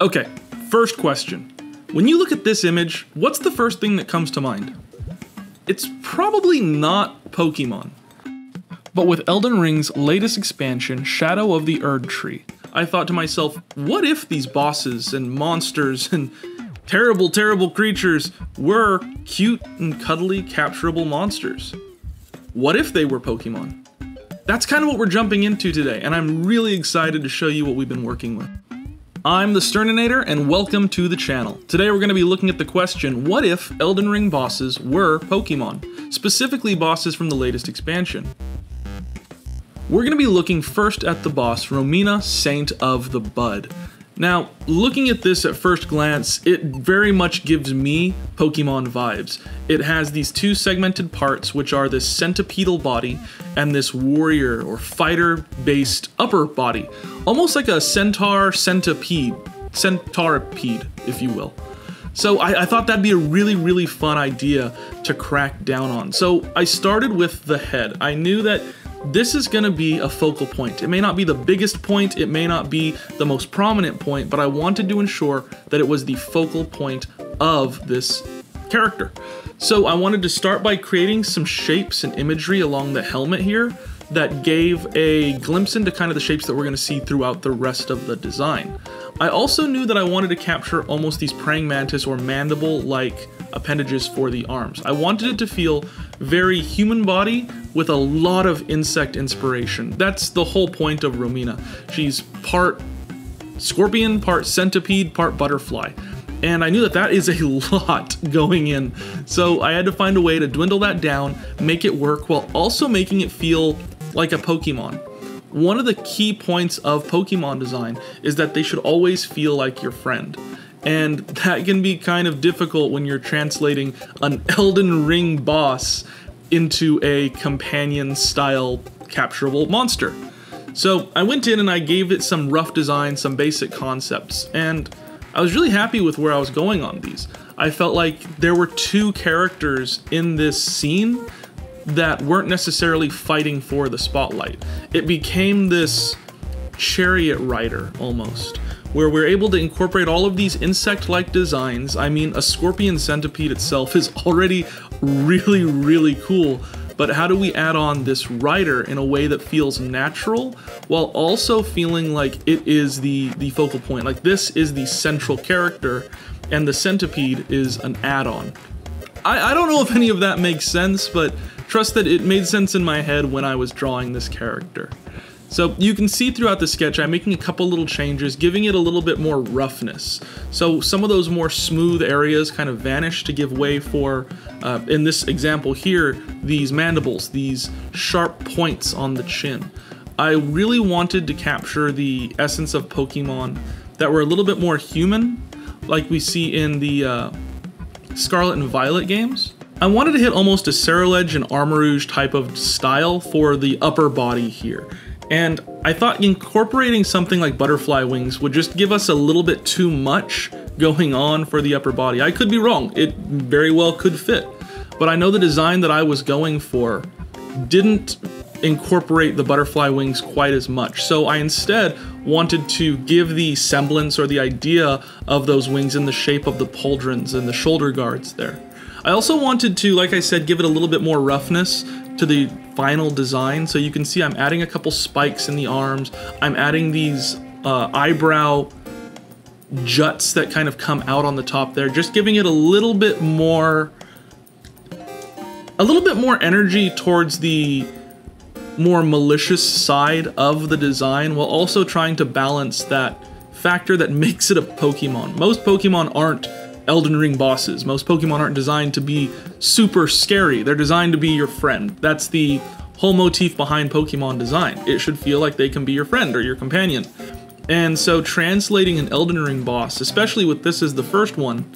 Okay, first question. When you look at this image, what's the first thing that comes to mind? It's probably not Pokemon. But with Elden Ring's latest expansion, Shadow of the Erdtree, I thought to myself, what if these bosses and monsters and terrible, terrible creatures were cute and cuddly capturable monsters? What if they were Pokemon? That's kind of what we're jumping into today, and I'm really excited to show you what we've been working with. I'm the Sterninator, and welcome to the channel. Today we're going to be looking at the question, what if Elden Ring bosses were Pokemon? Specifically bosses from the latest expansion. We're going to be looking first at the boss, Romina, Saint of the Bud. Now, looking at this at first glance, it very much gives me Pokemon vibes. It has these two segmented parts, which are this centipedal body and this warrior or fighter-based upper body. Almost like a centipede, if you will. So I thought that'd be a really fun idea to crack down on. So I started with the head. I knew that this is going to be a focal point. It may not be the biggest point, it may not be the most prominent point, but I wanted to ensure that it was the focal point of this character. So I wanted to start by creating some shapes and imagery along the helmet here that gave a glimpse into kind of the shapes that we're going to see throughout the rest of the design. I also knew that I wanted to capture almost these praying mantis or mandible-like appendages for the arms. I wanted it to feel very human body with a lot of insect inspiration. That's the whole point of Romina. She's part scorpion, part centipede, part butterfly. And I knew that that is a lot going in. So I had to find a way to dwindle that down, make it work, while also making it feel like a Pokemon. One of the key points of Pokemon design is that they should always feel like your friend. And that can be kind of difficult when you're translating an Elden Ring boss into a companion-style capturable monster. So I went in and I gave it some rough design, some basic concepts, and I was really happy with where I was going on these. I felt like there were two characters in this scene that weren't necessarily fighting for the spotlight. It became this chariot rider almost, where we're able to incorporate all of these insect-like designs. I mean, a scorpion centipede itself is already really cool, but how do we add on this rider in a way that feels natural while also feeling like it is the focal point? Like this is the central character and the centipede is an add-on. I don't know if any of that makes sense, but trust that it made sense in my head when I was drawing this character. So you can see throughout the sketch I'm making a couple little changes, giving it a little bit more roughness. So some of those more smooth areas kind of vanish to give way for, in this example here, these mandibles, these sharp points on the chin. I really wanted to capture the essence of Pokemon that were a little bit more human, like we see in the Scarlet and Violet games. I wanted to hit almost a Ceruledge and Armarouge type of style for the upper body here. And I thought incorporating something like butterfly wings would just give us a little bit too much going on for the upper body. I could be wrong, it very well could fit. But I know the design that I was going for didn't incorporate the butterfly wings quite as much. So I instead wanted to give the semblance or the idea of those wings in the shape of the pauldrons and the shoulder guards there. I also wanted to, like I said, give it a little bit more roughness to the final design. So you can see I'm adding a couple spikes in the arms. I'm adding these eyebrow juts that kind of come out on the top there, just giving it a little bit more energy towards the more malicious side of the design, while also trying to balance that factor that makes it a Pokemon. Most Pokemon aren't Elden Ring bosses. Most Pokemon aren't designed to be super scary. They're designed to be your friend. That's the whole motif behind Pokemon design. It should feel like they can be your friend or your companion. And so translating an Elden Ring boss, especially with this as the first one,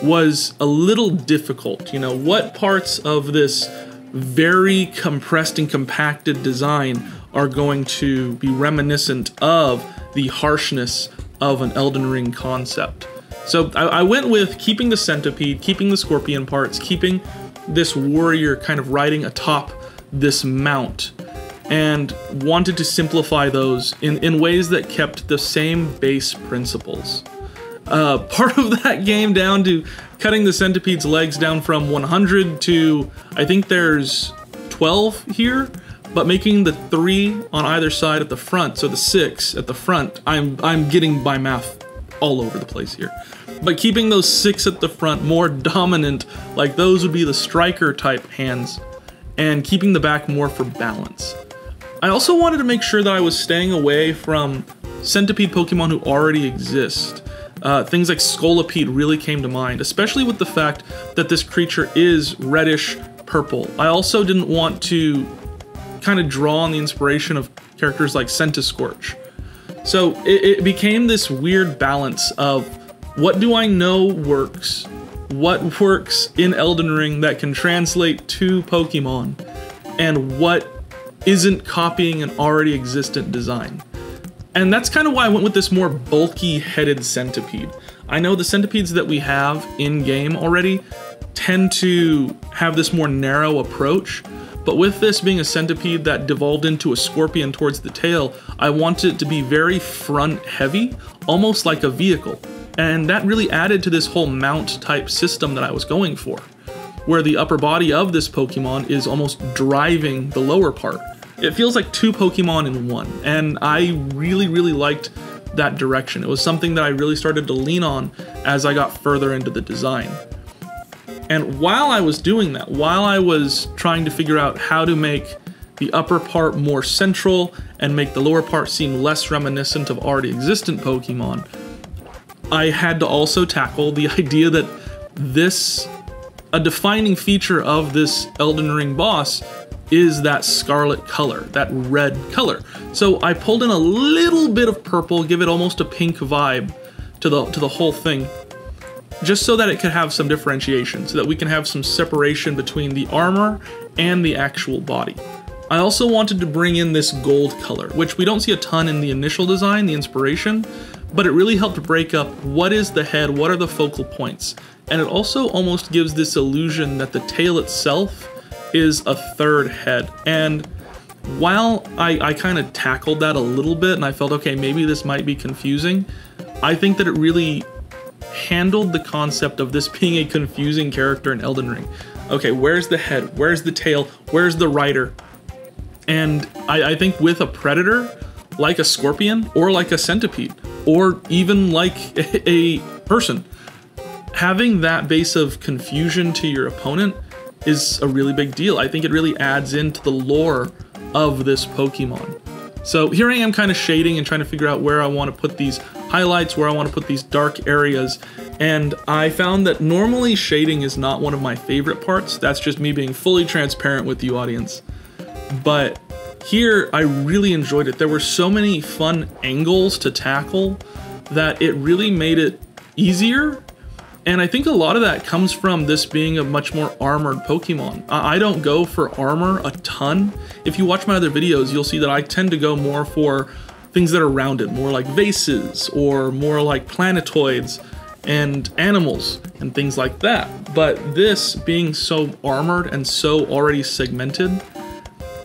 was a little difficult. You know, what parts of this very compressed and compacted design are going to be reminiscent of the harshness of an Elden Ring concept? So I went with keeping the centipede, keeping the scorpion parts, keeping this warrior kind of riding atop this mount, and wanted to simplify those in ways that kept the same base principles. part of that game down to cutting the centipede's legs down from 100 to, I think there's 12 here, but making the 3 on either side at the front, so the 6 at the front. I'm getting by math all over the place here. But keeping those 6 at the front more dominant, like those would be the striker type hands, and keeping the back more for balance. I also wanted to make sure that I was staying away from centipede Pokemon who already exist. Things like Scolipede really came to mind, especially with the fact that this creature is reddish purple. I also didn't want to kind of draw on the inspiration of characters like Centiskorch. So it became this weird balance of what do I know works, what works in Elden Ring that can translate to Pokemon, and what isn't copying an already existent design. And that's kind of why I went with this more bulky headed centipede. I know the centipedes that we have in-game already tend to have this more narrow approach, but with this being a centipede that devolved into a scorpion towards the tail, I wanted it to be very front heavy, almost like a vehicle. And that really added to this whole mount type system that I was going for, where the upper body of this Pokemon is almost driving the lower part. It feels like 2 Pokemon in 1, and I really liked that direction. It was something that I really started to lean on as I got further into the design. And while I was doing that, while I was trying to figure out how to make the upper part more central and make the lower part seem less reminiscent of already existent Pokemon, I had to also tackle the idea that a defining feature of this Elden Ring boss is that scarlet color, that red color. So I pulled in a little bit of purple, give it almost a pink vibe to the whole thing, just so that it could have some differentiation, so that we can have some separation between the armor and the actual body. I also wanted to bring in this gold color, which we don't see a ton in the initial design, the inspiration, but it really helped break up what is the head, what are the focal points. And it also almost gives this illusion that the tail itself is a third head. And while I kind of tackled that a little bit and I felt, okay, maybe this might be confusing, I think that it really handled the concept of this being a confusing character in Elden Ring. Okay, where's the head? Where's the tail? Where's the rider? And I think with a predator, like a scorpion, or like a centipede, or even like a person, having that base of confusion to your opponent is a really big deal. I think it really adds into the lore of this Pokemon. So here I am kind of shading and trying to figure out where I want to put these highlights, where I want to put these dark areas, and I found that normally shading is not one of my favorite parts. That's just me being fully transparent with you, audience. But here I really enjoyed it. There were so many fun angles to tackle that it really made it easier. And I think a lot of that comes from this being a much more armored Pokemon. I don't go for armor a ton. If you watch my other videos, you'll see that I tend to go more for things that are rounded, more like vases or more like planetoids and animals and things like that. But this being so armored and so already segmented,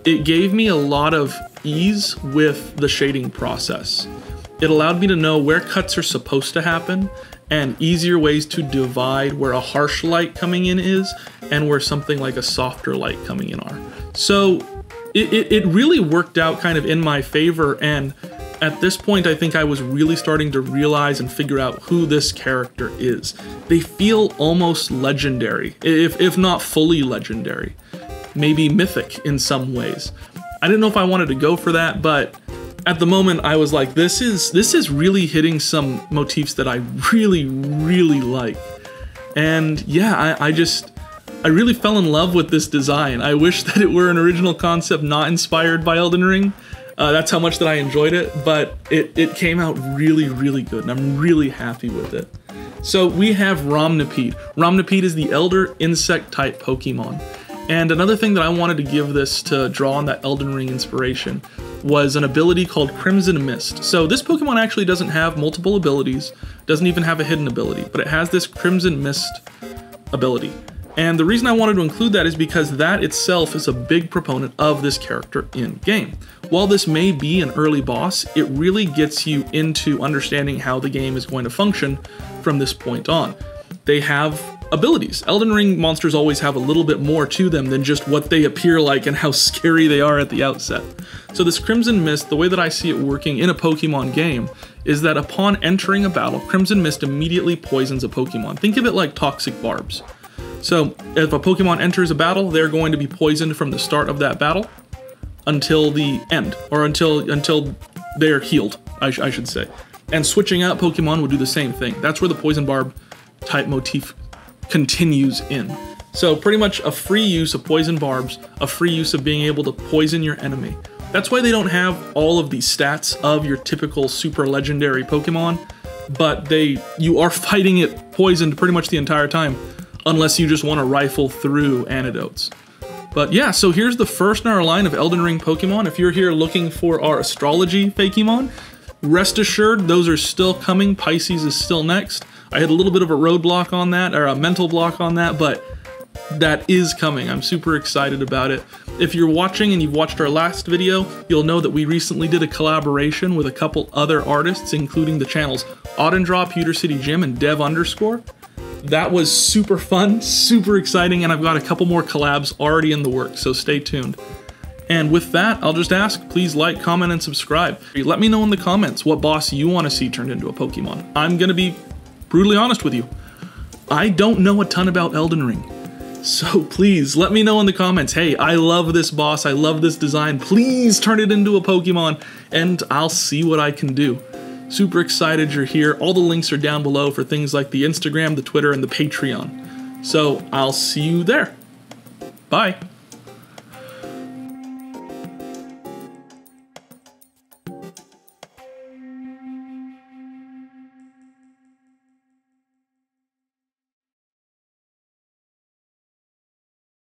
it gave me a lot of ease with the shading process. It allowed me to know where cuts are supposed to happen and easier ways to divide where a harsh light coming in is and where something like a softer light coming in are. So it really worked out kind of in my favor, and at this point I think I was really starting to realize and figure out who this character is. They feel almost legendary, if not fully legendary. Maybe mythic in some ways. I didn't know if I wanted to go for that, but at the moment I was like, this is really hitting some motifs that I really like. And yeah, I really fell in love with this design. I wish that it were an original concept not inspired by Elden Ring. That's how much that I enjoyed it, but it came out really good, and I'm really happy with it. So we have Romnipede. Romnipede is the Elder Insect type Pokemon. And another thing that I wanted to give this to draw on that Elden Ring inspiration was an ability called Crimson Mist. So this Pokemon actually doesn't have multiple abilities, doesn't even have a hidden ability, but it has this Crimson Mist ability. And the reason I wanted to include that is because that itself is a big proponent of this character in game. While this may be an early boss, it really gets you into understanding how the game is going to function from this point on. They have abilities. Elden Ring monsters always have a little bit more to them than just what they appear like and how scary they are at the outset. So this Crimson Mist, the way that I see it working in a Pokemon game, is that upon entering a battle, Crimson Mist immediately poisons a Pokemon. Think of it like toxic barbs. So if a Pokemon enters a battle, they're going to be poisoned from the start of that battle until the end, or until they're healed, I should say. And switching out Pokemon will do the same thing. That's where the poison barb type motif continues in. So pretty much a free use of poison barbs, a free use of being able to poison your enemy. That's why they don't have all of the stats of your typical super legendary Pokemon, but you are fighting it poisoned pretty much the entire time, unless you just want to rifle through antidotes. But yeah, so here's the first in our line of Elden Ring Pokemon. If you're here looking for our astrology Fakemon, rest assured those are still coming. Pisces is still next. I had a little bit of a roadblock on that, or a mental block on that, but that is coming. I'm super excited about it. If you're watching and you've watched our last video, you'll know that we recently did a collaboration with a couple other artists, including the channels Audendraw, Pewter City Jim, and Dev_. That was super fun, super exciting, and I've got a couple more collabs already in the works, so stay tuned. And with that, I'll just ask, please like, comment, and subscribe. Let me know in the comments what boss you want to see turned into a Pokemon. I'm gonna be brutally honest with you. I don't know a ton about Elden Ring. So please, let me know in the comments, hey, I love this boss, I love this design, please turn it into a Pokemon, and I'll see what I can do. Super excited you're here. All the links are down below for things like the Instagram, the Twitter, and the Patreon. So I'll see you there. Bye.